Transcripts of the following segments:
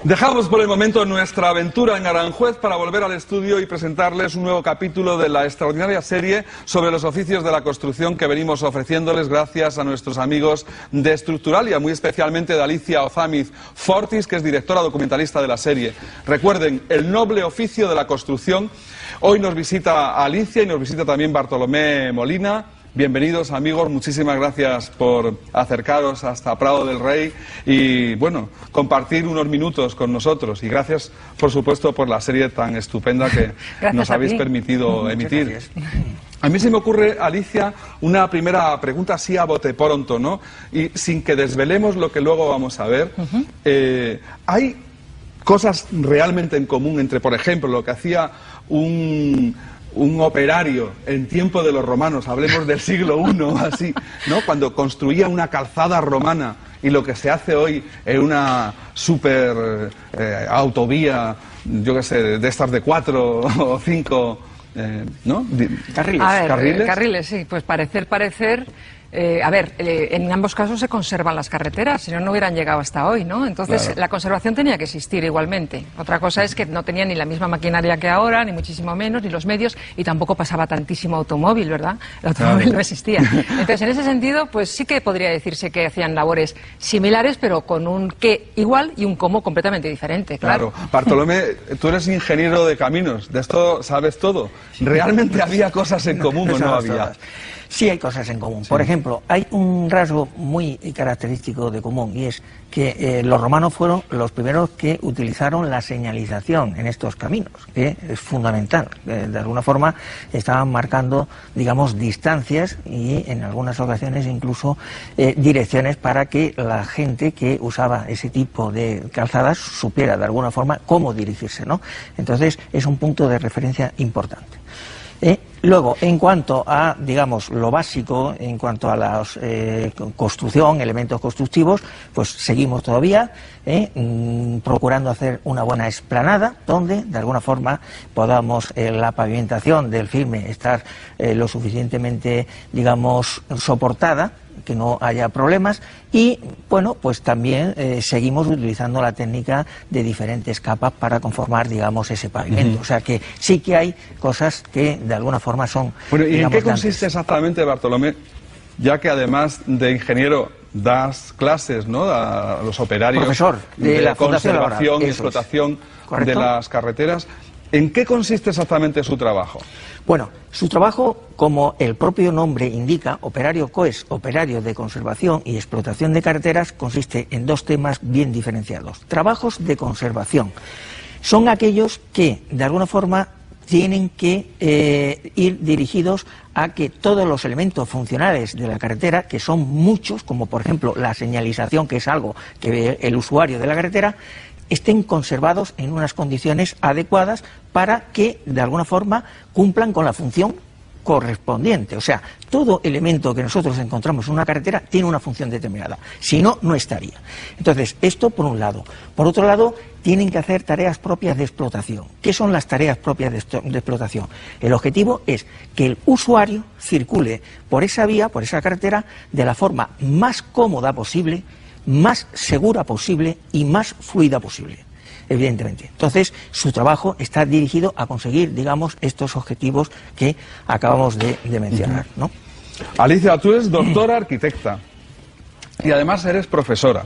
Dejamos por el momento nuestra aventura en Aranjuez para volver al estudio y presentarles un nuevo capítulo de la extraordinaria serie sobre los oficios de la construcción que venimos ofreciéndoles gracias a nuestros amigos de Estructuralia, muy especialmente de Alicia Ozamiz Fortis, que es directora documentalista de la serie. Recuerden, el noble oficio de la construcción. Hoy nos visita Alicia y nos visita también Bartolomé Molina. Bienvenidos, amigos, muchísimas gracias por acercaros hasta Prado del Rey y, bueno, compartir unos minutos con nosotros. Y gracias, por supuesto, por la serie tan estupenda que nos habéis permitido emitir. A mí se me ocurre, Alicia, una primera pregunta así a bote pronto, ¿no? Y sin que desvelemos lo que luego vamos a ver. ¿Hay cosas realmente en común entre, por ejemplo, lo que hacía un operario en tiempo de los romanos, hablemos del siglo I, así, ¿no? Cuando construía una calzada romana y lo que se hace hoy en una super autovía, yo qué sé, de estas de 4 o 5, ¿no? Carriles, sí, pues parecer... en ambos casos se conservan las carreteras, si no, no hubieran llegado hasta hoy, ¿no? Entonces, claro, la conservación tenía que existir igualmente. Otra cosa es que no tenían ni la misma maquinaria que ahora, ni muchísimo menos, ni los medios, y tampoco pasaba tantísimo automóvil, ¿verdad? El automóvil no existía. Entonces, en ese sentido, pues sí que podría decirse que hacían labores similares, pero con un qué igual y un cómo completamente diferente, claro. Bartolomé, tú eres ingeniero de caminos, de esto sabes todo. ¿Realmente había cosas en común o no había? Sí hay cosas en común. Por ejemplo, hay un rasgo muy característico de común y es que los romanos fueron los primeros que utilizaron la señalización en estos caminos, que es fundamental. De alguna forma estaban marcando, digamos, distancias y en algunas ocasiones incluso direcciones para que la gente que usaba ese tipo de calzadas supiera de alguna forma cómo dirigirse, ¿no? Entonces es un punto de referencia importante. Luego, en cuanto a, digamos, lo básico, en cuanto a la construcción, elementos constructivos, pues seguimos todavía procurando hacer una buena explanada, donde, de alguna forma, podamos la pavimentación del firme estar lo suficientemente, digamos, soportada, que no haya problemas y, bueno, pues también seguimos utilizando la técnica de diferentes capas para conformar, digamos, ese pavimento. O sea que sí que hay cosas que de alguna forma son... Bueno, ¿y en qué consiste exactamente, Bartolomé? Ya que además de ingeniero das clases, ¿no?, a los operarios, profesor de la conservación y explotación de las carreteras. ¿En qué consiste exactamente su trabajo? Bueno, su trabajo, como el propio nombre indica, operario COES, operario de conservación y explotación de carreteras, consiste en dos temas bien diferenciados. Trabajos de conservación son aquellos que, de alguna forma, tienen que ir dirigidos a que todos los elementos funcionales de la carretera, que son muchos, como por ejemplo la señalización, que es algo que ve el usuario de la carretera, estén conservados en unas condiciones adecuadas para que, de alguna forma, cumplan con la función correspondiente. O sea, todo elemento que nosotros encontramos en una carretera tiene una función determinada. Si no, no estaría. Entonces, esto por un lado. Por otro lado, tienen que hacer tareas propias de explotación. ¿Qué son las tareas propias de explotación? El objetivo es que el usuario circule por esa vía, por esa carretera, de la forma más cómoda posible, más segura posible y más fluida posible, evidentemente. Entonces, su trabajo está dirigido a conseguir, digamos, estos objetivos que acabamos de mencionar, ¿no? Alicia, tú eres doctora arquitecta y además eres profesora,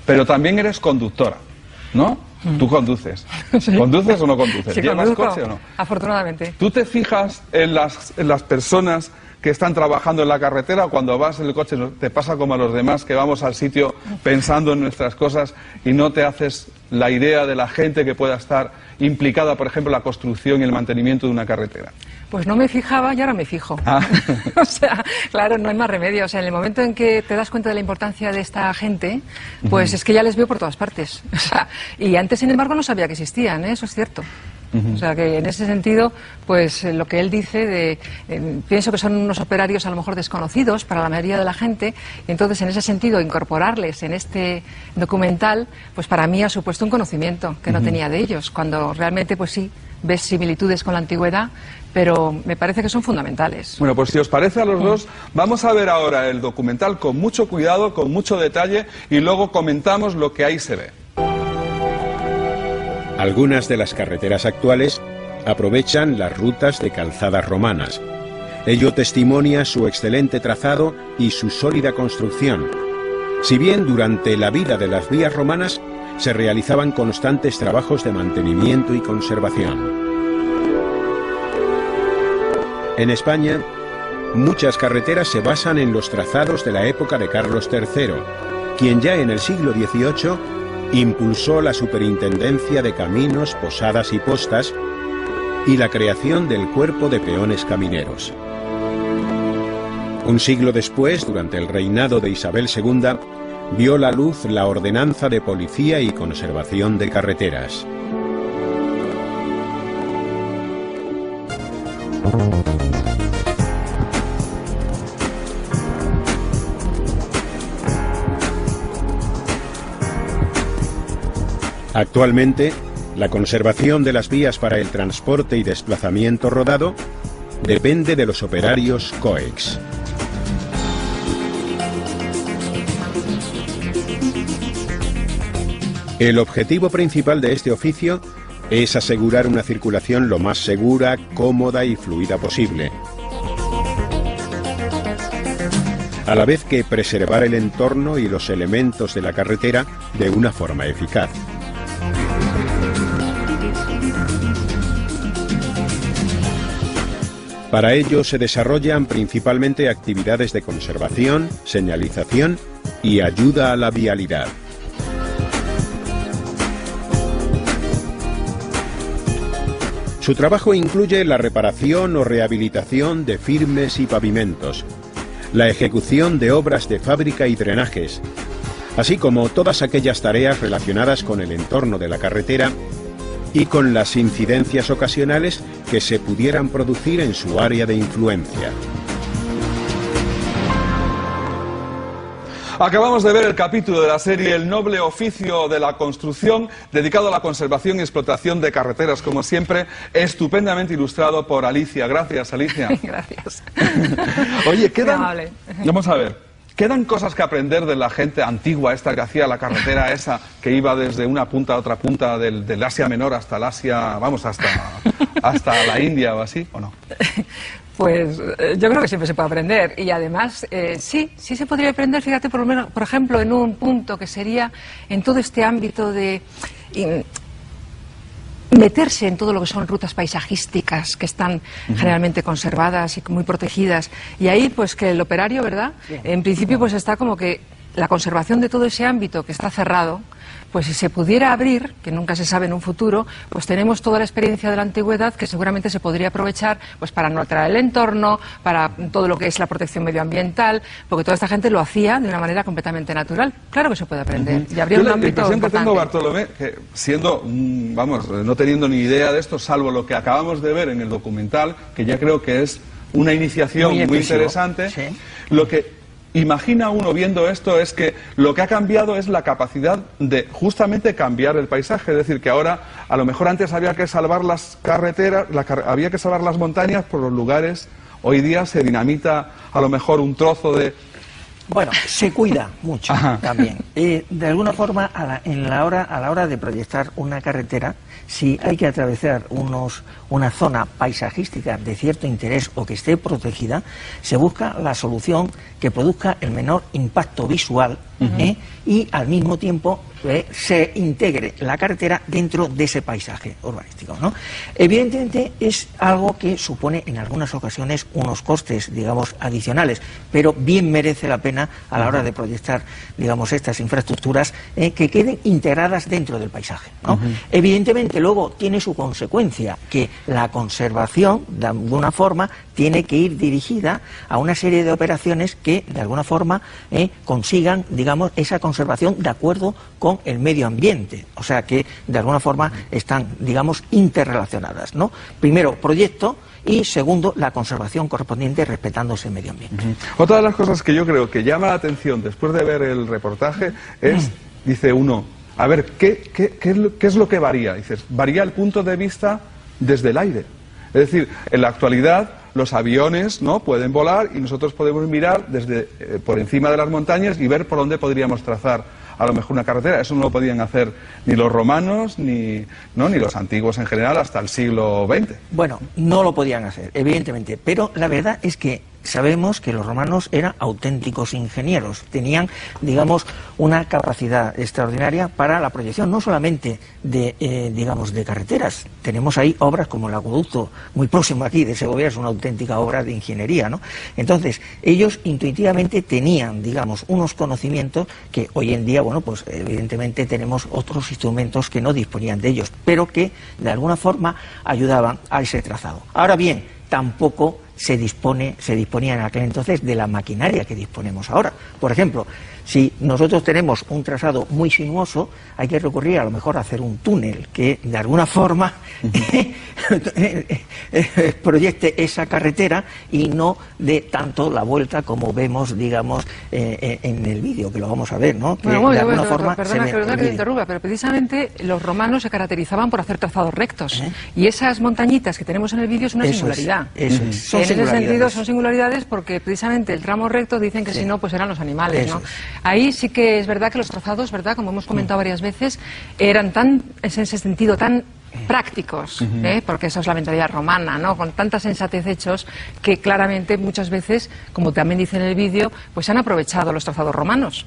pero también eres conductora, ¿no? Tú conduces. ¿Sí? ¿Conduces o no conduces? Sí, ¿Llevas coche o no? Afortunadamente. ¿Tú te fijas en las personas que están trabajando en la carretera, cuando vas en el coche te pasa como a los demás, que vamos al sitio pensando en nuestras cosas y no te haces la idea de la gente que pueda estar implicada, por ejemplo, en la construcción y el mantenimiento de una carretera? Pues no me fijaba y ahora me fijo. O sea, claro, no hay más remedio. O sea, en el momento en que te das cuenta de la importancia de esta gente, pues es que ya les veo por todas partes. O sea, y antes, sin embargo, no sabía que existían, ¿eh? Eso es cierto. O sea que en ese sentido, pues lo que él dice pienso que son unos operarios a lo mejor desconocidos para la mayoría de la gente, y entonces en ese sentido incorporarles en este documental, pues para mí ha supuesto un conocimiento que no tenía de ellos, cuando realmente pues sí, ves similitudes con la antigüedad, pero me parece que son fundamentales. Bueno, pues si os parece a los dos, vamos a ver ahora el documental con mucho cuidado, con mucho detalle, y luego comentamos lo que ahí se ve. Algunas de las carreteras actuales aprovechan las rutas de calzadas romanas. Ello testimonia su excelente trazado y su sólida construcción. Si bien durante la vida de las vías romanas se realizaban constantes trabajos de mantenimiento y conservación. En España, muchas carreteras se basan en los trazados de la época de Carlos III, quien ya en el siglo XVIII impulsó la superintendencia de caminos, posadas y postas y la creación del cuerpo de peones camineros. Un siglo después, durante el reinado de Isabel II, vio la luz la Ordenanza de Policía y Conservación de Carreteras. Actualmente, la conservación de las vías para el transporte y desplazamiento rodado depende de los operarios COEX. El objetivo principal de este oficio es asegurar una circulación lo más segura, cómoda y fluida posible, a la vez que preservar el entorno y los elementos de la carretera de una forma eficaz. Para ello se desarrollan principalmente actividades de conservación, señalización y ayuda a la vialidad. Su trabajo incluye la reparación o rehabilitación de firmes y pavimentos, la ejecución de obras de fábrica y drenajes, así como todas aquellas tareas relacionadas con el entorno de la carretera y con las incidencias ocasionales que se pudieran producir en su área de influencia. Acabamos de ver el capítulo de la serie El noble oficio de la construcción, dedicado a la conservación y explotación de carreteras, como siempre, estupendamente ilustrado por Alicia. Gracias, Alicia. Gracias. Oye, vamos a ver, ¿quedan cosas que aprender de la gente antigua esta que hacía la carretera esa, que iba desde una punta a otra punta del Asia Menor hasta el Asia, vamos, hasta la India o así, o no? Pues yo creo que siempre se puede aprender y además sí se podría aprender, fíjate, por lo menos, por ejemplo, en un punto que sería en todo este ámbito de meterse en todo lo que son rutas paisajísticas que están generalmente conservadas y muy protegidas, y ahí pues que el operario, ¿verdad? En principio pues está como que la conservación de todo ese ámbito que está cerrado, pues si se pudiera abrir, que nunca se sabe en un futuro, pues tenemos toda la experiencia de la antigüedad que seguramente se podría aprovechar pues para no alterar el entorno, para todo lo que es la protección medioambiental, porque toda esta gente lo hacía de una manera completamente natural. Claro que se puede aprender. Y habría un ámbito importante. La impresión que tengo, importante. Bartolomé, que siendo, vamos, no teniendo ni idea de esto, salvo lo que acabamos de ver en el documental, que ya creo que es una iniciación muy interesante, sí. Lo que imagina uno viendo esto es que lo que ha cambiado es la capacidad de justamente cambiar el paisaje. Es decir, que ahora, a lo mejor antes había que salvar las carreteras, había que salvar las montañas por los lugares. Hoy día se dinamita a lo mejor un trozo de... Bueno, se cuida mucho también. De alguna forma, a la hora de proyectar una carretera, si hay que atravesar una zona paisajística de cierto interés o que esté protegida, se busca la solución que produzca el menor impacto visual y al mismo tiempo se integre la carretera dentro de ese paisaje urbanístico, ¿no? Evidentemente es algo que supone en algunas ocasiones unos costes, digamos, adicionales, pero bien merece la pena a la hora de proyectar, digamos, estas infraestructuras que queden integradas dentro del paisaje, ¿no? Evidentemente luego tiene su consecuencia que la conservación, de alguna forma, tiene que ir dirigida a una serie de operaciones que, de alguna forma, consigan, digamos, esa conservación de acuerdo con el medio ambiente. O sea que, de alguna forma, están, digamos, interrelacionadas, ¿no? Primero, proyecto, y segundo, la conservación correspondiente respetando ese medio ambiente. Otra de las cosas que yo creo que llama la atención después de ver el reportaje es, dice uno, a ver, ¿qué es lo que varía? Dices, varía el punto de vista desde el aire. Es decir, en la actualidad los aviones, ¿no?, pueden volar y nosotros podemos mirar desde por encima de las montañas y ver por dónde podríamos trazar a lo mejor una carretera. Eso no lo podían hacer ni los romanos ni los antiguos en general hasta el siglo XX. Bueno, no lo podían hacer, evidentemente, pero la verdad es que sabemos que los romanos eran auténticos ingenieros, tenían, digamos, una capacidad extraordinaria para la proyección, no solamente de, digamos, de carreteras. Tenemos ahí obras como el acueducto, muy próximo aquí de Segovia, es una auténtica obra de ingeniería, ¿no? Entonces, ellos intuitivamente tenían, digamos, unos conocimientos que hoy en día, bueno, pues evidentemente tenemos otros instrumentos que no disponían de ellos, pero que de alguna forma ayudaban a ese trazado. Ahora bien, tampoco se disponía en aquel entonces de la maquinaria que disponemos ahora. Por ejemplo, si nosotros tenemos un trazado muy sinuoso, hay que recurrir a lo mejor a hacer un túnel que de alguna forma proyecte esa carretera y no dé tanto la vuelta como vemos, digamos, en el vídeo, que lo vamos a ver, ¿no? Que bueno, de alguna forma perdona que te interrumpa, pero precisamente los romanos se caracterizaban por hacer trazados rectos. Y esas montañitas que tenemos en el vídeo es una singularidad. Eso es. En ese sentido son singularidades porque precisamente el tramo recto dicen que si no, pues eran los animales, ¿no? Ahí sí que es verdad que los trazados, ¿verdad?, como hemos comentado varias veces, eran tan, en ese sentido, tan prácticos, porque esa es la mentalidad romana, ¿no?, con tanta sensatez hechos que claramente muchas veces, como también dice en el vídeo, pues han aprovechado los trazados romanos.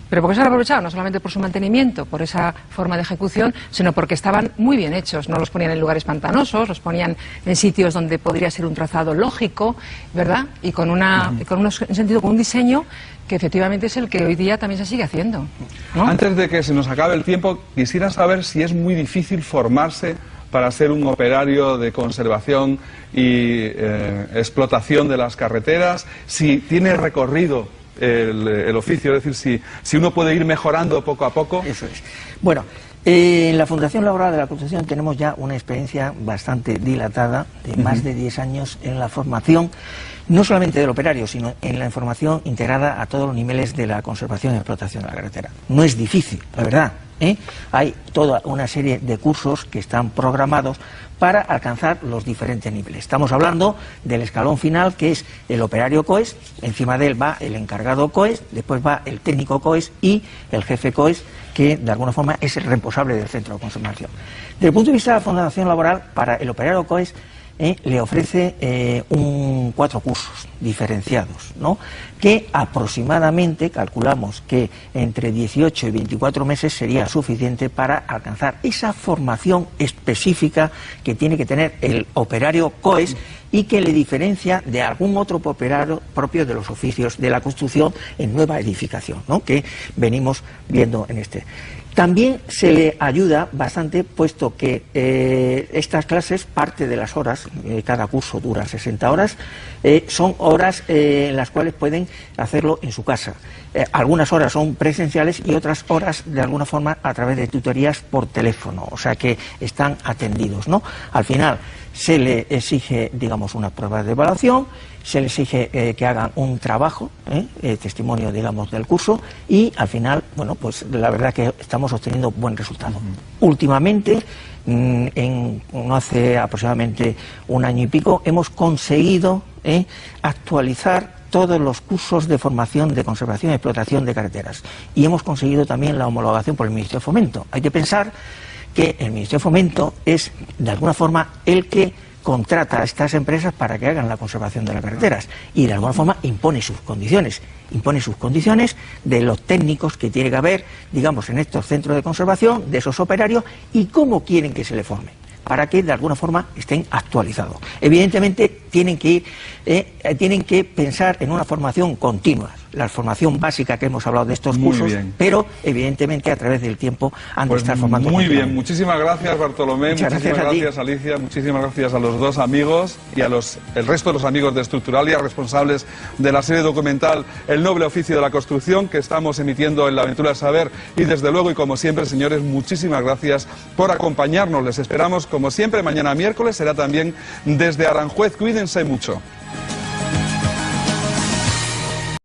Pero ¿por qué se han aprovechado? No solamente por su mantenimiento, por esa forma de ejecución, sino porque estaban muy bien hechos. No los ponían en lugares pantanosos, los ponían en sitios donde podría ser un trazado lógico, ¿verdad?, y con un diseño que efectivamente es el que hoy día también se sigue haciendo, ¿no? Antes de que se nos acabe el tiempo, quisiera saber si es muy difícil formarse para ser un operario de conservación y explotación de las carreteras, si tiene recorrido el oficio, es decir, si uno puede ir mejorando poco a poco. Eso es. Bueno, en la Fundación Laboral de la Construcción tenemos ya una experiencia bastante dilatada, de más de 10 años en la formación, no solamente del operario, sino en la información integrada a todos los niveles de la conservación y explotación de la carretera. No es difícil, la verdad, ¿eh? Hay toda una serie de cursos que están programados para alcanzar los diferentes niveles. Estamos hablando del escalón final, que es el operario COES, encima de él va el encargado COES, después va el técnico COES y el jefe COES, que de alguna forma es el responsable del centro de conservación. Desde el punto de vista de la Fundación Laboral, para el operario COES le ofrece 4 cursos diferenciados, ¿no?, que aproximadamente calculamos que entre 18 y 24 meses sería suficiente para alcanzar esa formación específica que tiene que tener el operario COES y que le diferencia de algún otro operario propio de los oficios de la construcción en nueva edificación, ¿no?, que venimos viendo en este. También se le ayuda bastante, puesto que estas clases, parte de las horas, cada curso dura 60 horas, son horas en las cuales pueden hacerlo en su casa. Algunas horas son presenciales y otras horas, de alguna forma, a través de tutorías por teléfono, o sea que están atendidos, ¿no? Al final se le exige, digamos, una prueba de evaluación, se le exige que hagan un trabajo, testimonio, digamos, del curso, y al final, bueno, pues la verdad que estamos obteniendo buen resultado. Últimamente, no hace aproximadamente un año y pico, hemos conseguido actualizar todos los cursos de formación de conservación y explotación de carreteras, y hemos conseguido también la homologación por el Ministerio de Fomento. Hay que pensar que el Ministerio de Fomento es, de alguna forma, el que contrata a estas empresas para que hagan la conservación de las carreteras y de alguna forma impone sus condiciones de los técnicos que tiene que haber, digamos, en estos centros de conservación, de esos operarios, y cómo quieren que se le forme, para que de alguna forma estén actualizados. Evidentemente tienen que pensar en una formación continua, la formación básica que hemos hablado de estos cursos, pero evidentemente a través del tiempo han de estar formando. Muy bien, muchísimas gracias, Bartolomé, muchísimas gracias, Alicia, muchísimas gracias a los dos amigos y a el resto de los amigos de Estructuralia, responsables de la serie documental El noble oficio de la construcción, que estamos emitiendo en La aventura del saber. Y desde luego, y como siempre, señores, muchísimas gracias por acompañarnos. Les esperamos como siempre mañana miércoles, será también desde Aranjuez. Cuídense mucho.